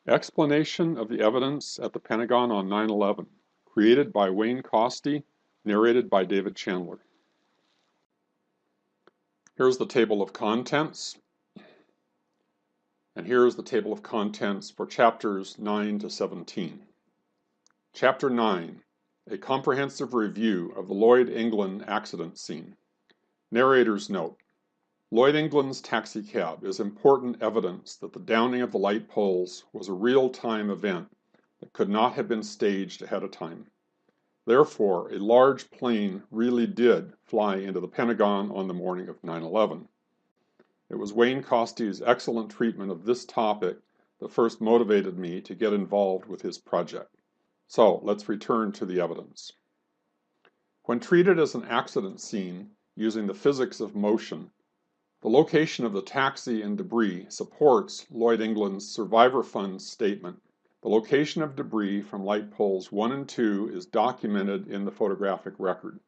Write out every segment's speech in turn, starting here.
Explanation of the evidence at the Pentagon on 9/11, created by Wayne Coste, narrated by David Chandler. Here's the table of contents, and here's the table of contents for chapters 9 to 17. Chapter 9, a comprehensive review of the Lloyd England accident scene. Narrator's note. Lloyd England's taxicab is important evidence that the downing of the light poles was a real-time event that could not have been staged ahead of time. Therefore, a large plane really did fly into the Pentagon on the morning of 9/11. It was Wayne Coste's excellent treatment of this topic that first motivated me to get involved with his project. So, let's return to the evidence. When treated as an accident scene using the physics of motion, the location of the taxi and debris supports Lloyd England's Survivor Fund's statement. The location of debris from light poles 1 and 2 is documented in the photographic record.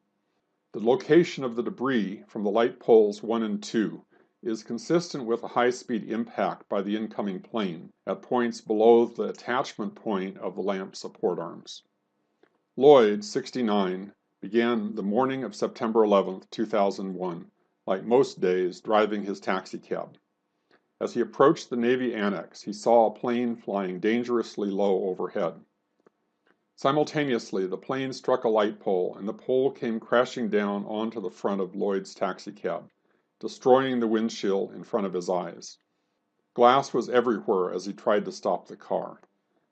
The location of the debris from the light poles 1 and 2 is consistent with a high-speed impact by the incoming plane at points below the attachment point of the lamp support arms. Lloyd, 69, began the morning of September 11, 2001, like most days, driving his taxicab. As he approached the Navy Annex, he saw a plane flying dangerously low overhead. Simultaneously, the plane struck a light pole, and the pole came crashing down onto the front of Lloyd's taxicab, destroying the windshield in front of his eyes. Glass was everywhere as he tried to stop the car.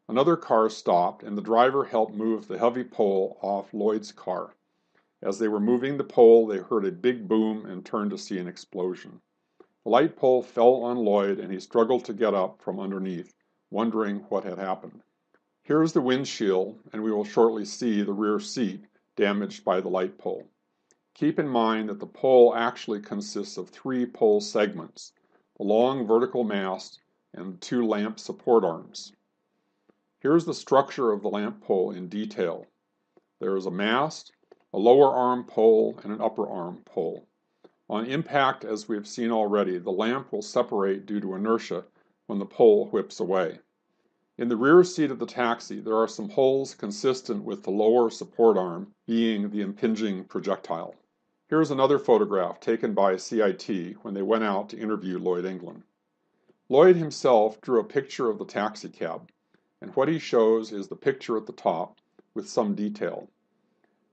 Another car stopped, and the driver helped move the heavy pole off Lloyd's car. As they were moving the pole, they heard a big boom and turned to see an explosion. The light pole fell on Lloyd, and he struggled to get up from underneath, wondering what had happened. Here is the windshield, and we will shortly see the rear seat damaged by the light pole. Keep in mind that the pole actually consists of 3 pole segments, the long vertical mast and 2 lamp support arms. Here is the structure of the lamp pole in detail. There is a mast, a lower arm pole, and an upper arm pole. On impact, as we have seen already, the lamp will separate due to inertia when the pole whips away. In the rear seat of the taxi, there are some holes consistent with the lower support arm being the impinging projectile. Here is another photograph taken by CIT when they went out to interview Lloyd England. Lloyd himself drew a picture of the taxicab, and what he shows is the picture at the top with some detail.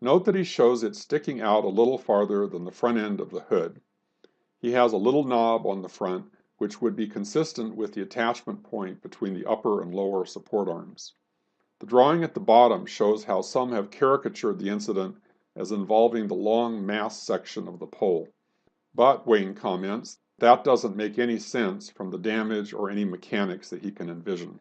Note that he shows it sticking out a little farther than the front end of the hood. He has a little knob on the front, which would be consistent with the attachment point between the upper and lower support arms. The drawing at the bottom shows how some have caricatured the incident as involving the long mast section of the pole. But, Wayne comments, that doesn't make any sense from the damage or any mechanics that he can envision.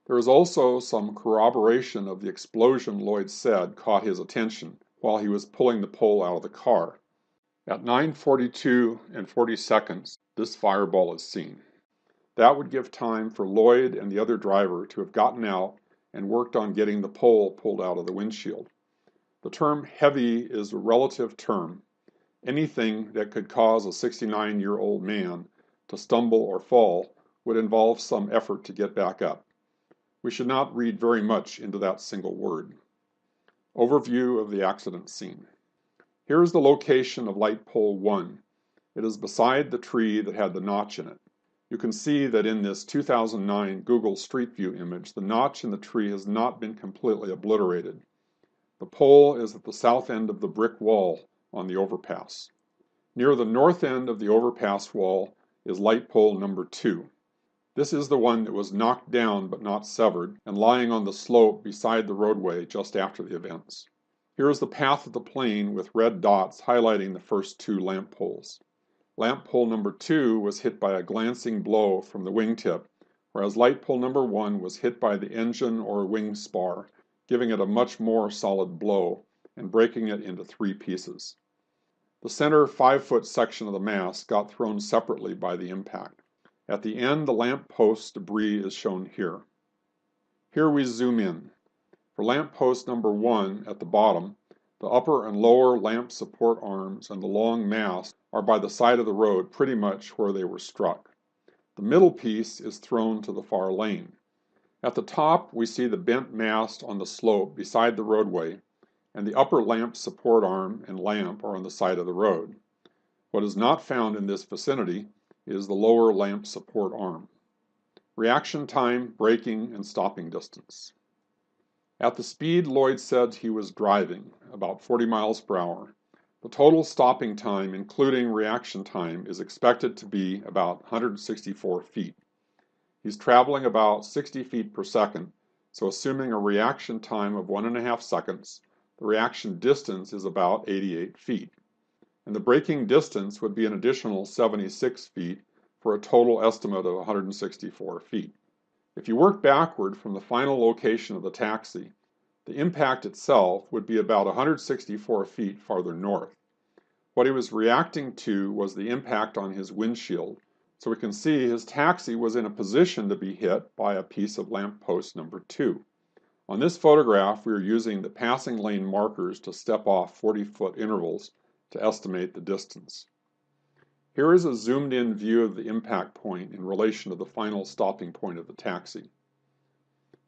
There is also some corroboration of the explosion Lloyd said caught his attention while he was pulling the pole out of the car. At 9:42 and 40 seconds, this fireball is seen. That would give time for Lloyd and the other driver to have gotten out and worked on getting the pole pulled out of the windshield. The term heavy is a relative term. Anything that could cause a 69-year-old man to stumble or fall would involve some effort to get back up. We should not read very much into that single word. Overview of the accident scene. Here is the location of light pole 1. It is beside the tree that had the notch in it. You can see that in this 2009 Google Street View image, the notch in the tree has not been completely obliterated. The pole is at the south end of the brick wall on the overpass. Near the north end of the overpass wall is light pole number 2. This is the one that was knocked down but not severed and lying on the slope beside the roadway just after the events. Here is the path of the plane with red dots highlighting the first 2 lamp poles. Lamp pole number 2 was hit by a glancing blow from the wingtip, whereas light pole number 1 was hit by the engine or wing spar, giving it a much more solid blow and breaking it into 3 pieces. The center 5-foot section of the mast got thrown separately by the impact. At the end, the lamp post debris is shown here. Here we zoom in. For lamp post number 1 at the bottom, the upper and lower lamp support arms and the long mast are by the side of the road pretty much where they were struck. The middle piece is thrown to the far lane. At the top, we see the bent mast on the slope beside the roadway, and the upper lamp support arm and lamp are on the side of the road. What is not found in this vicinity is the lower lamp support arm. Reaction time, braking, and stopping distance. At the speed Lloyd said he was driving, about 40 miles per hour, the total stopping time, including reaction time, is expected to be about 164 feet. He's traveling about 60 feet per second, so assuming a reaction time of 1.5 seconds, the reaction distance is about 88 feet. And the braking distance would be an additional 76 feet for a total estimate of 164 feet. If you work backward from the final location of the taxi, the impact itself would be about 164 feet farther north. What he was reacting to was the impact on his windshield, so we can see his taxi was in a position to be hit by a piece of lamppost number 2. On this photograph, we are using the passing lane markers to step off 40-foot intervals to estimate the distance. Here is a zoomed-in view of the impact point in relation to the final stopping point of the taxi.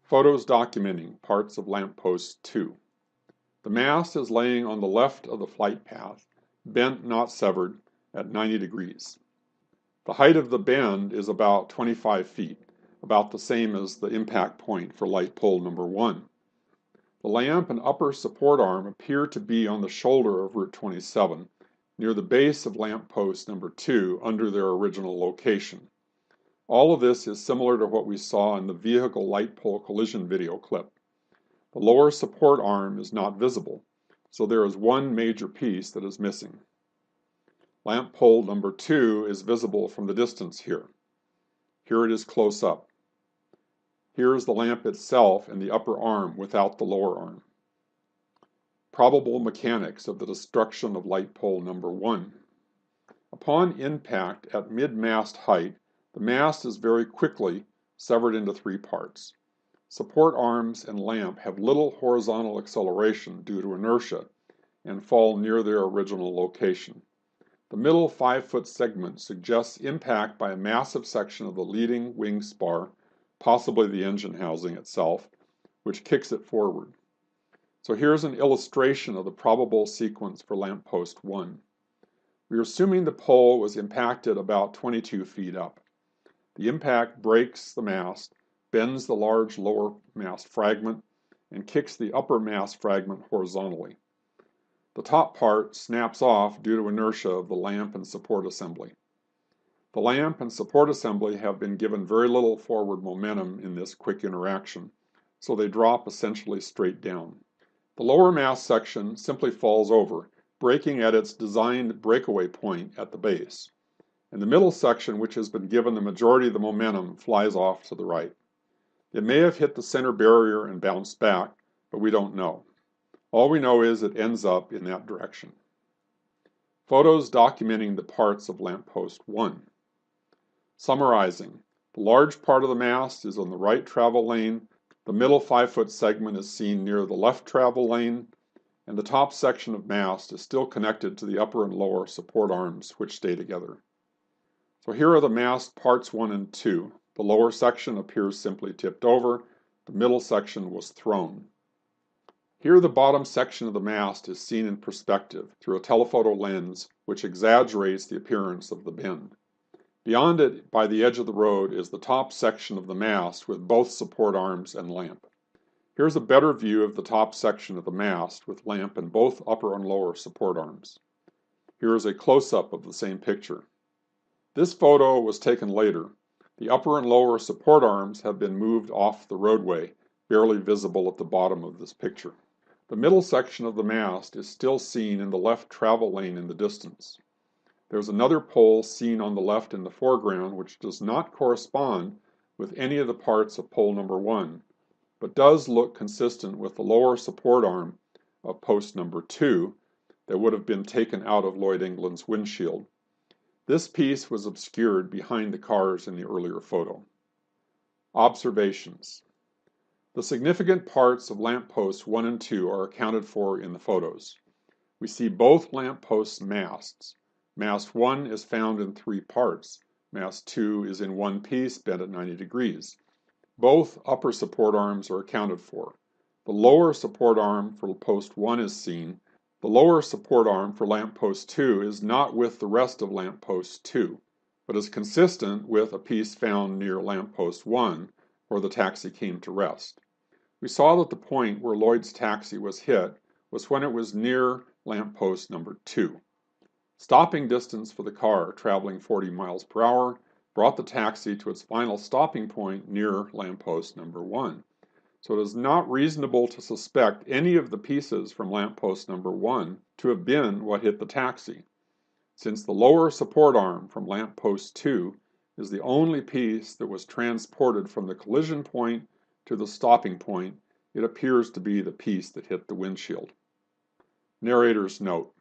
Photos documenting parts of lamppost 2. The mast is laying on the left of the flight path, bent not severed, at 90 degrees. The height of the bend is about 25 feet, about the same as the impact point for light pole number 1. The lamp and upper support arm appear to be on the shoulder of Route 27, near the base of lamppost number 2 under their original location. All of this is similar to what we saw in the vehicle light pole collision video clip. The lower support arm is not visible, so there is one major piece that is missing. Lamp pole number 2 is visible from the distance here. Here it is close up. Here is the lamp itself and the upper arm without the lower arm. Probable mechanics of the destruction of light pole number 1. Upon impact at mid-mast height, the mast is very quickly severed into 3 parts. Support arms and lamp have little horizontal acceleration due to inertia and fall near their original location. The middle 5-foot segment suggests impact by a massive section of the leading wing spar, possibly the engine housing itself, which kicks it forward. So here's an illustration of the probable sequence for lamppost 1. We are assuming the pole was impacted about 22 feet up. The impact breaks the mast, bends the large lower mast fragment, and kicks the upper mast fragment horizontally. The top part snaps off due to inertia of the lamp and support assembly. The lamp and support assembly have been given very little forward momentum in this quick interaction, so they drop essentially straight down. The lower mast section simply falls over, breaking at its designed breakaway point at the base. And the middle section, which has been given the majority of the momentum, flies off to the right. It may have hit the center barrier and bounced back, but we don't know. All we know is it ends up in that direction. Photos documenting the parts of lamppost 1. Summarizing, the large part of the mast is on the right travel lane, the middle 5-foot segment is seen near the left travel lane, and the top section of mast is still connected to the upper and lower support arms, which stay together. So here are the mast parts 1 and 2. The lower section appears simply tipped over, the middle section was thrown. Here the bottom section of the mast is seen in perspective through a telephoto lens, which exaggerates the appearance of the bend. Beyond it, by the edge of the road, is the top section of the mast with both support arms and lamp. Here's a better view of the top section of the mast with lamp and both upper and lower support arms. Here is a close-up of the same picture. This photo was taken later. The upper and lower support arms have been moved off the roadway, barely visible at the bottom of this picture. The middle section of the mast is still seen in the left travel lane in the distance. There's another pole seen on the left in the foreground which does not correspond with any of the parts of pole number 1, but does look consistent with the lower support arm of post number 2 that would have been taken out of Lloyd England's windshield. This piece was obscured behind the cars in the earlier photo. Observations. The significant parts of lampposts 1 and 2 are accounted for in the photos. We see both lampposts' masts. Mast 1 is found in 3 parts. Mast 2 is in one piece, bent at 90 degrees. Both upper support arms are accounted for. The lower support arm for post 1 is seen. The lower support arm for lamp post 2 is not with the rest of lamp post 2, but is consistent with a piece found near lamp post 1, where the taxi came to rest. We saw that the point where Lloyd's taxi was hit was when it was near lamp post number 2. Stopping distance for the car, traveling 40 miles per hour, brought the taxi to its final stopping point near lamppost number 1. So it is not reasonable to suspect any of the pieces from lamppost number 1 to have been what hit the taxi. Since the lower support arm from lamppost 2 is the only piece that was transported from the collision point to the stopping point, it appears to be the piece that hit the windshield. Narrator's note.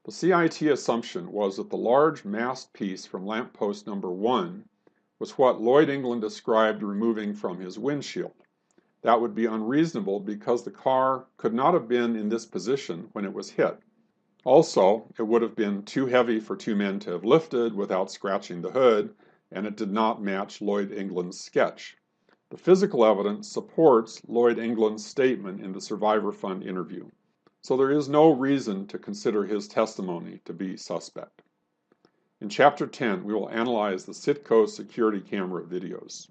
The CIT assumption was that the large massed piece from lamppost number 1 was what Lloyd England described removing from his windshield. That would be unreasonable because the car could not have been in this position when it was hit. Also, it would have been too heavy for 2 men to have lifted without scratching the hood, and it did not match Lloyd England's sketch. The physical evidence supports Lloyd England's statement in the Survivor Fund interview, so there is no reason to consider his testimony to be suspect. In Chapter 10, we will analyze the Citco security camera videos.